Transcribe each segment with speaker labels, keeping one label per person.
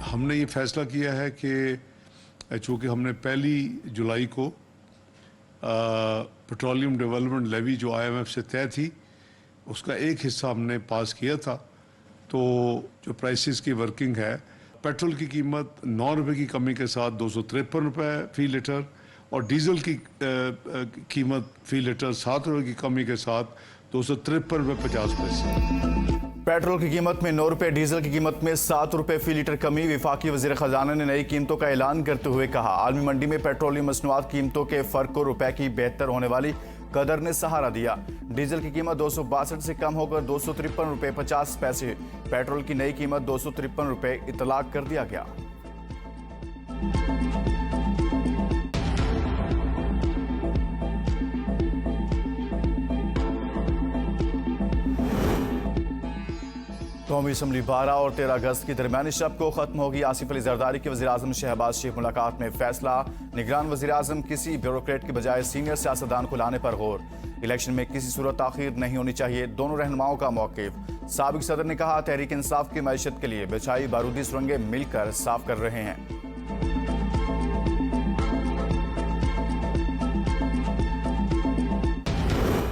Speaker 1: हमने ये फैसला किया है कि चूँकि हमने 1 जुलाई को पेट्रोलियम डेवलपमेंट लेवी जो IMF से तय थी उसका एक हिस्सा हमने पास किया था, तो जो प्राइसेस की वर्किंग है, पेट्रोल की कीमत 9 रुपये की कमी के साथ 253 रुपये फ़ी लीटर और डीजल की कीमत फ़ी लीटर 7 रुपये की कमी के साथ 253 रुपये 50 पैसे।
Speaker 2: पेट्रोल की कीमत में 9 रुपये, डीजल की कीमत में 7 रुपये फी लीटर कमी। वफाकी वज़ीर ख़जाना ने नई कीमतों का ऐलान करते हुए कहा, आलमी मंडी में पेट्रोलियम मसनूआत कीमतों के फ़र्क को रुपए की बेहतर होने वाली कदर ने सहारा दिया। डीजल की कीमत 262 से कम होकर 253 रुपये 50 पैसे, पेट्रोल की नई कीमत 253 रुपये इतलाक कर दिया गया। कौमी असम्बली 12 और 13 अगस्त की दरमियानी शब को खत्म होगी। आसिफ अली जरदारी के वज़ीर-ए-आज़म शहबाज शरीफ मुलाकात में फैसला। निगरान वज़ीर-ए-आज़म किसी ब्यूरोक्रेट की बजाय सीनियर सियासतदान को लाने पर गौर। इलेक्शन में किसी सूरत ताख़ीर नहीं होनी चाहिए, दोनों रहनुमाओं का मौक़िफ़। साबिक़ सदर ने कहा, तहरीक इंसाफ की मईशत के लिए बिछाई बारूदी सुरंगें मिलकर साफ कर रहे हैं।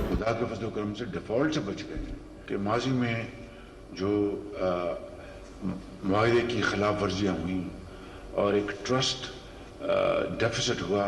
Speaker 3: खुदा के फज़ल करम से डिफ़ॉल्ट से बच गए कि माजी में जो मुआहदे की खिलाफ वर्जियाँ हुई और एक ट्रस्ट डेफिसिट हुआ,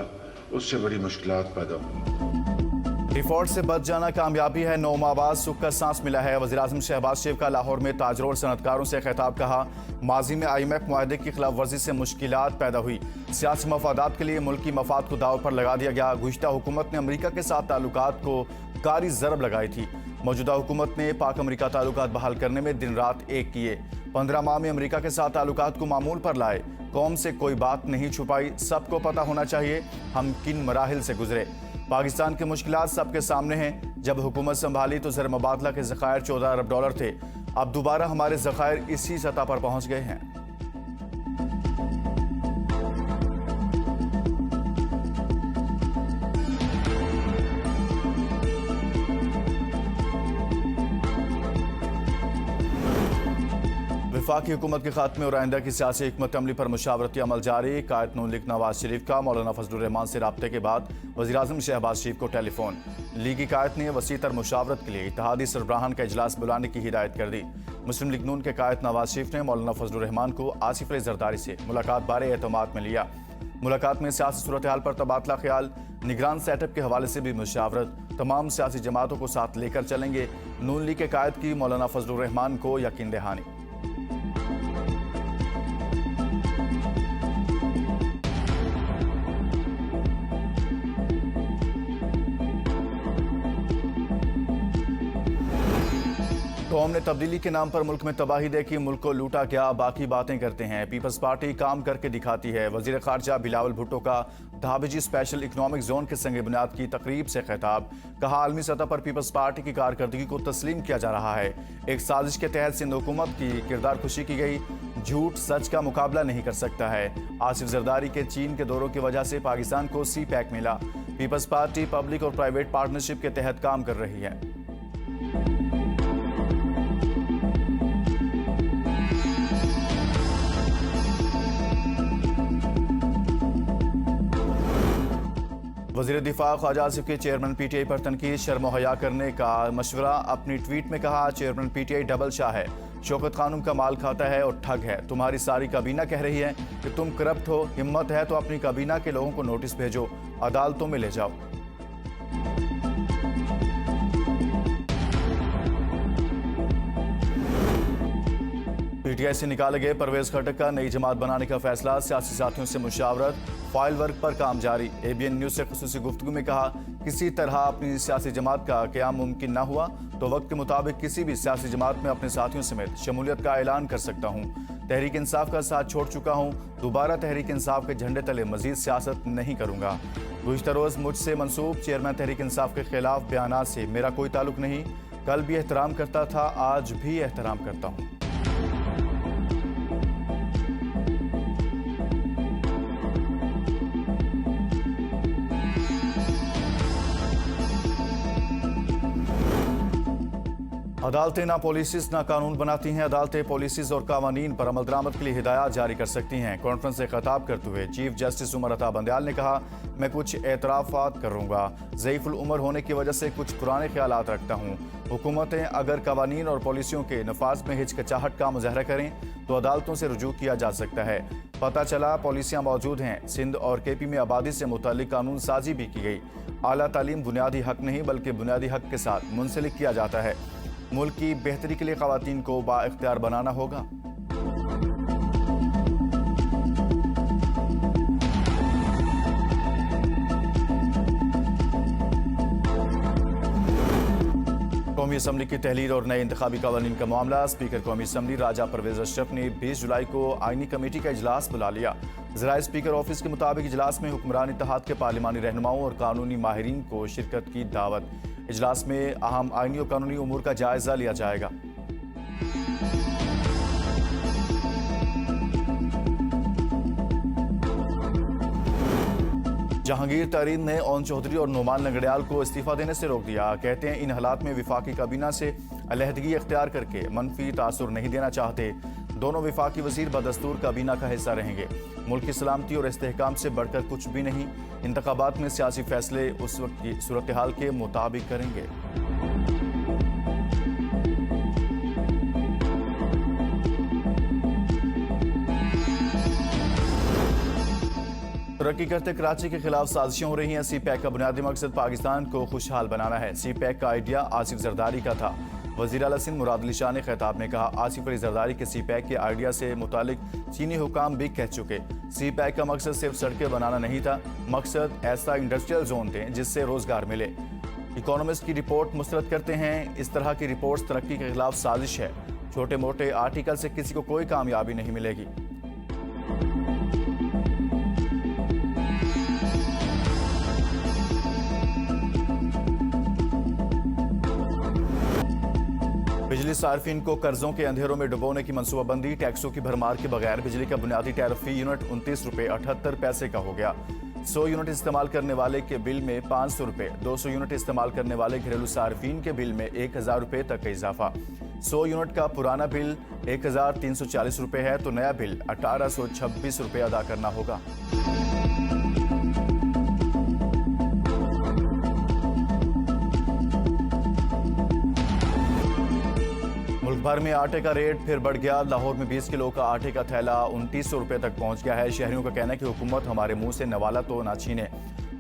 Speaker 3: उससे बड़ी मुश्किलात पैदा हुई।
Speaker 2: डिफॉल्ट से बच जाना कामयाबी है, 9 माह बाद सुख का सांस मिला है। वज़ीर-ए-आज़म शहबाज शरीफ का लाहौर में ताजरों और सनतकारों से खिताब। कहा, माजी में IMF मुआहदे की खिलाफ वर्जी से मुश्किलात पैदा हुई, सियासी मफादात के लिए मुल्की मफाद को दाव पर लगा दिया गया। गुज़िश्ता हुकूमत ने अमरीका के साथ ताल्लुकात को कारी ज़रब लगाई थी। मौजूदा हुकूमत ने पाक अमरीका ताल्लुकात बहाल करने में दिन रात एक किए। 15 माह में अमरीका के साथ ताल्लुकात को मामूल पर लाए। कौम से कोई बात नहीं छुपाई, सबको पता होना चाहिए हम किन मराहिल से गुजरे। पाकिस्तान की मुश्किलात सबके सामने हैं। जब हुकूमत संभाली तो ज़र मुबादला के ज़खायर $14 अरब थे, अब दोबारा हमारे ज़खायर इसी सतह पर पहुँच गए हैं। वफाकी हुकूमत के खात्मे और आइंदा की सियासी हिकमत अमली पर मुशावरती अमल जारी। कायद नून लीग नवाज शरीफ का मौलाना फजलुर रहमान से राब्ते के बाद वज़ीर-ए-आज़म शहबाज शरीफ को टेलीफोन। लीगी कायद ने वसीतर मुशावरत के लिए इत्तेहादी सरबराहान का इजलास बुलाने की हिदायत कर दी। मुस्लिम लीग नून के कायद नवाज शरीफ ने मौलाना फजलुर रहमान को आसिफ अली जरदारी से मुलाकात बारे एतमाद में लिया। मुलाकात में सियासी सूरत हाल पर तबादला ख्याल, निगरान सेटअप के हवाले से भी मुशावरत। तमाम सियासी जमातों को साथ लेकर चलेंगे। नून लीग के कायद की मौलाना फजलुर रहमान को यकीन दहानी। कौम ने तब्दीली के नाम पर मुल्क में तबाही देखी, मुल्क को लूटा गया, बाकी बातें करते हैं। पीपल्स पार्टी काम करके दिखाती है। वजीर खारजा बिलावल भुट्टो का धाबेजी स्पेशल इकनॉमिक जोन के संग बुनियाद की तकरीब से खिताब। कहा, आलमी सतह पर पीपल्स पार्टी की कारकर्दगी को तस्लीम किया जा रहा है। एक साजिश के तहत सिंध हुकूमत की किरदार खुशी की गई, झूठ सच का मुकाबला नहीं कर सकता है। आसिफ जरदारी के चीन के दौरों की वजह से पाकिस्तान को CPEC मिला। पीपल्स पार्टी पब्लिक और प्राइवेट पार्टनरशिप के तहत काम कर रही है। वज़ीर दिफा ख्वाजा आसिफ के चेयरमैन PTI पर तनकीद, शर्म हया करने का मशवरा। अपनी ट्वीट में कहा, चेयरमैन PTI डबल शाह है, शौकत खानम का माल खाता है और ठग है। तुम्हारी सारी काबीना कह रही है कि तुम करप्ट हो। हिम्मत है तो अपनी काबीना के लोगों को नोटिस भेजो, अदालतों में ले जाओ। PTI से निकाले गए परवेज खटक का नई जमात बनाने का फैसला, सियासी साथियों से मुशावरत, फाइल वर्क पर काम जारी। ABN न्यूज से खुसूसी गुफ्तगू में कहा, किसी तरह अपनी सियासी जमात का क़याम मुमकिन न हुआ तो वक्त के मुताबिक किसी भी सियासी जमात में अपने साथियों समेत शमूलियत का ऐलान कर सकता हूँ। तहरीक इंसाफ का साथ छोड़ चुका हूँ, दोबारा तहरीक इंसाफ के झंडे तले मजीद सियासत नहीं करूँगा। गुज़िश्ता रोज़ मुझसे मंसूब चेयरमैन तहरीक इंसाफ के खिलाफ बयानात से मेरा कोई ताल्लुक नहीं। कल भी एहतराम करता था, आज भी एहतराम करता हूँ। अदालतें ना पॉलिसीज ना कानून बनाती हैं। अदालतें पॉलिसीज और कानून पर अमल दरामद के लिए हिदायत जारी कर सकती हैं। कॉन्फ्रेंस से खिताब करते हुए चीफ जस्टिस उमर अता बंदयाल ने कहा, मैं कुछ एतराफ़ात करूँगा। ज़ईफ़ुल उमर होने की वजह से कुछ पुराने ख्यालात रखता हूँ। हुकूमतें अगर कानून और पॉलिसियों के नफाज में हिचकिचाहट का मुजाहरा करें तो अदालतों से रुजू किया जा सकता है। पता चला पॉलिसियाँ मौजूद हैं। सिंध और KP में आबादी से मुताल्लिक कानून साजी भी की गई। आला तालीम बुनियादी हक नहीं बल्कि बुनियादी हक के साथ मुंसलिक किया जाता है। मुल्क की बेहतरी के लिए ख़वातीन को बाइख्तियार बनाना होगा। कौमी असम्बली की तहलील और नए इंतखाबी कवानीन का मामला। स्पीकर कौमी असम्बली राजा परवेज अशरफ ने 20 जुलाई को आईनी कमेटी का इजलास बुला लिया। ज़राए स्पीकर ऑफिस के मुताबिक इजलास में हुक्मरान इत्तेहाद के पार्लिमानी रहनुमाओं और कानूनी माहिरीन को शिरकत की दावत। इजलास में अहम आईनी और कानूनी उमूर का जायजा लिया जाएगा। जहांगीर तरीन ने ओन चौधरी और नोमान लंगड़ियाल को इस्तीफा देने से रोक दिया। कहते हैं इन हालात में विफाकी काबीना से अलहदगी इख्तियार करके मनफी तासुर नहीं देना चाहते। दोनों विफाकी वजीर बदस्तूर काबीना का हिस्सा रहेंगे। मुल्क की सलामती और इस्तेहकाम से बढ़कर कुछ भी नहीं। इंतखाबात में सियासी फैसले उस वक्त की सूरत हाल के मुताबिक करेंगे। तरक्की करते कराची के खिलाफ साजिशें हो रही हैं। CPEC का बुनियादी मकसद पाकिस्तान को खुशहाल बनाना है। CPEC का आइडिया आसिफ जरदारी का था। वज़ीर आला सिंध मुराद अली शाह ने खिताब में कहा, आसिफ अली जरदारी के CPEC के आइडिया से मुतालिक चीनी हुकाम भी कह चुके। CPEC का मकसद सिर्फ सड़कें बनाना नहीं था, मकसद ऐसा इंडस्ट्रियल जोन दें जिससे रोजगार मिले। इकोनॉमिस्ट की रिपोर्ट मुस्तरद करते हैं, इस तरह की रिपोर्ट तरक्की के खिलाफ साजिश है। छोटे मोटे आर्टिकल से किसी को कोई कामयाबी नहीं मिलेगी। बिजली सार्फिन को कर्जों के अंधेरों में डुबोने की मनसूबाबंदी। टैक्सों की भरमार के बगैर बिजली का बुनियादी टैरिफ फी यूनिट 29 रुपये 78 पैसे का हो गया। 100 यूनिट इस्तेमाल करने वाले के बिल में 500 रुपये, 200 यूनिट इस्तेमाल करने वाले घरेलू सार्फिन के बिल में 1000 रुपये तक का इजाफा। 100 यूनिट का पुराना बिल 1340 रुपये है तो नया बिल 1826 रुपये अदा करना होगा। मुल्क भर में आटे का रेट फिर बढ़ गया। लाहौर में 20 किलो का आटे का थैला 2900 रुपये तक पहुंच गया है। शहरियों का कहना है कि हुकूमत हमारे मुंह से नवाला तो ना छीने।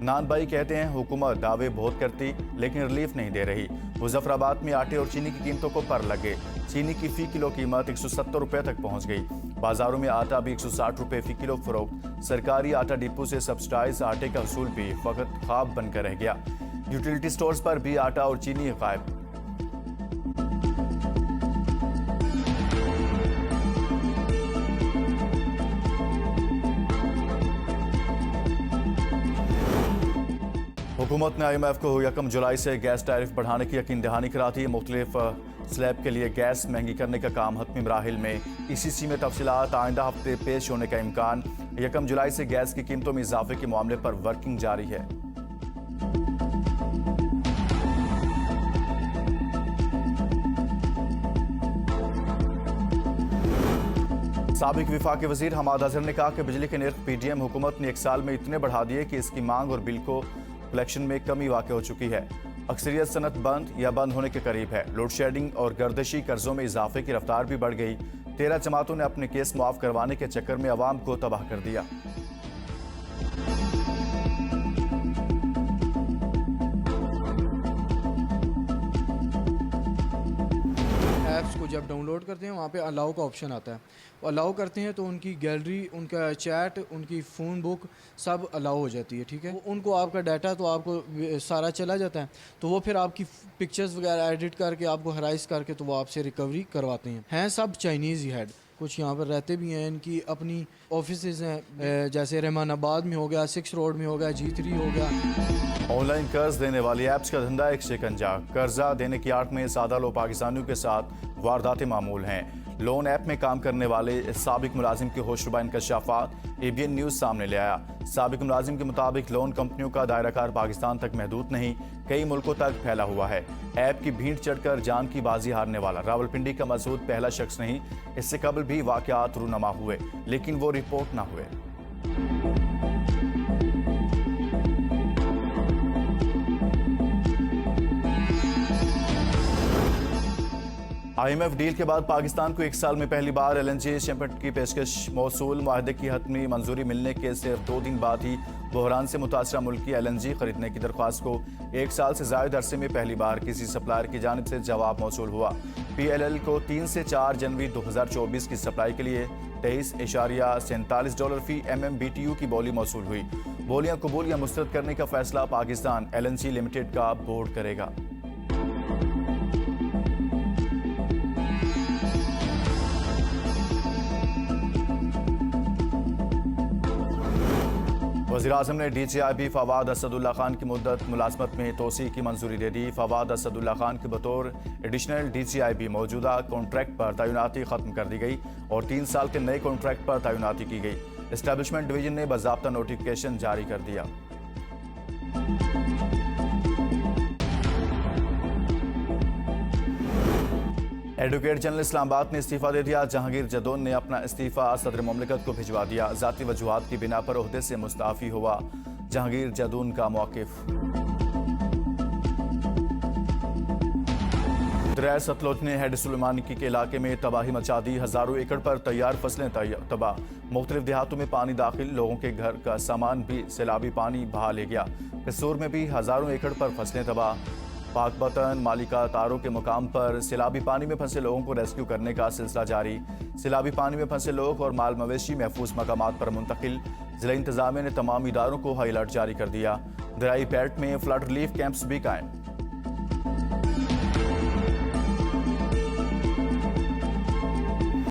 Speaker 2: नान भाई कहते हैं हुकूमत दावे बहुत करती लेकिन रिलीफ नहीं दे रही। मुजफ्फराबाद में आटे और चीनी की कीमतों को पर लगे। चीनी की फी किलो कीमत 170 रुपये तक पहुंच गई। बाजारों में आटा भी 160 रुपये फी किलो फरोख्त। सरकारी आटा डिपो से सब्सिडाइज आटे का वसूल भी फकत ख्वाब बनकर रह गया। यूटिलिटी स्टोर्स पर भी आटा और चीनी गायब। हुकूमत ने IMF को 1 जुलाई से गैस टैरिफ बढ़ाने की यकीन दहानी करा दी। मुख्तलिफ स्लैब के लिए गैस महंगी करने का काम हतमी मराहिल में। ECC में तफसीलात आइंदा हफ्ते पेश होने का इम्कान। 1 जुलाई से गैस की कीमतों में इजाफे के मामले पर वर्किंग जारी है। साबिक विफाकी वजीर हमाद अजहर ने कहा कि बिजली के निर्ख PDM हुकूमत ने 1 साल में इतने बढ़ा दिए कि इसकी मांग और बिल को कलेक्शन में कमी वाक़ हो चुकी है। अक्सरियत सनत बंद या बंद होने के करीब है। लोड शेडिंग और गर्दिशी कर्जों में इजाफे की रफ्तार भी बढ़ गई। 13 जमातों ने अपने केस मुआफ करवाने के चक्कर में अवाम को तबाह कर दिया।
Speaker 4: ऐप्स को जब डाउनलोड करते हैं वहाँ पे अलाउ का ऑप्शन आता है। अलाउ करते हैं तो उनकी गैलरी, उनका चैट, उनकी फ़ोन बुक सब अलाउ हो जाती है। ठीक है, उनको आपका डाटा तो आपको सारा चला जाता है, तो वो फिर आपकी पिक्चर्स वगैरह एडिट करके आपको हराइज करके तो वो आपसे रिकवरी करवाते हैं सब चाइनीज़ ही हेड। कुछ यहाँ पर रहते भी हैं, इनकी अपनी ऑफिसेज हैं, जैसे रहमानाबाद में हो गया, 6 रोड में हो गया, G3 हो गया।
Speaker 2: ऑनलाइन कर्ज देने वाली ऐप्स का धंधा एक शिकंजा। कर्जा देने की आड़ में सादा लोग पाकिस्तानियों के साथ वारदातें मामूल हैं। लोन ऐप में काम करने वाले साबिक मुलाजिम के होशरुबा इंकशाफात ABN न्यूज़ सामने ले आया। साबिक मुलाजिम के मुताबिक लोन कंपनियों का दायराकार पाकिस्तान तक महदूद नहीं, कई मुल्कों तक फैला हुआ है। ऐप की भीड़ चढ़कर जान की बाजी हारने वाला रावलपिंडी का मसूद पहला शख्स नहीं, इससे कबल भी वाकयात रूनमा हुए लेकिन वो रिपोर्ट ना हुए। IMF डील के बाद पाकिस्तान को 1 साल में पहली बार LNG शिपमेंट की पेशकश मौसूल। मुआहदे की हतमी मंजूरी मिलने के सिर्फ 2 दिन बाद ही बहरान से मुतासरा मुल्क की LNG खरीदने की दरख्वास्त को 1 साल से जायद अरसे में पहली बार किसी सप्लायर की जानिब से जवाब मौसूल हुआ। PLL को 3 से 4 जनवरी 2024 की सप्लाई के लिए $23.47 फी MMBTU की बोली मौसूल हुई। बोलियां कबूल या मुस्तरद करने का फैसला पाकिस्तान LNG लिमिटेड का बोर्ड करेगा। वज़ीर-ए-आज़म ने DGIB फवाद असदुल्ला खान की मुद्दत मुलाजमत में तोसी की मंजूरी दे दी। फवाद असदुल्ला खान के बतौर एडिशनल DGIB मौजूदा कॉन्ट्रैक्ट पर तैनाती खत्म कर दी गई और 3 साल के नए कॉन्ट्रैक्ट पर तैनाती की गई। एस्टैब्लिशमेंट डिवीजन ने बाज़ाब्ता नोटिफिकेशन जारी कर दिया। एडवोकेट जनरल इस्लामाबाद ने इस्तीफा दे दिया। जहांगीर जदौन ने अपना इस्तीफा सदर मुमलिकत को भिजवा दिया। ज़ाती वजूहात की बिना पर ओहदे से मुस्ताफ़ी हुआ जहांगीर जदौन का मौक़िफ़। दरिया सतलुज ने हेड सुलेमानी के इलाके में तबाही मचा दी। हज़ारों एकड़ पर तैयार फसलें तबाह। मुख्तलिफ देहातों में पानी दाखिल, लोगों के घर का सामान भी सैलाबी पानी बहा ले गया। कसूर में भी हज़ारों एकड़ पर फसलें तबाह। पाकपतन मालिका तारों के मुकाम पर सैलाबी पानी में फंसे लोगों को रेस्क्यू करने का सिलसिला जारी। सैलाबी पानी में फंसे लोग और माल मवेशी महफूज मकामात पर मुंतकिल। जिला इंतजामिया ने तमाम इदारों को हाई अलर्ट जारी कर दिया। दरियाई बेल्ट में फ्लड रिलीफ कैंप्स भी कायम।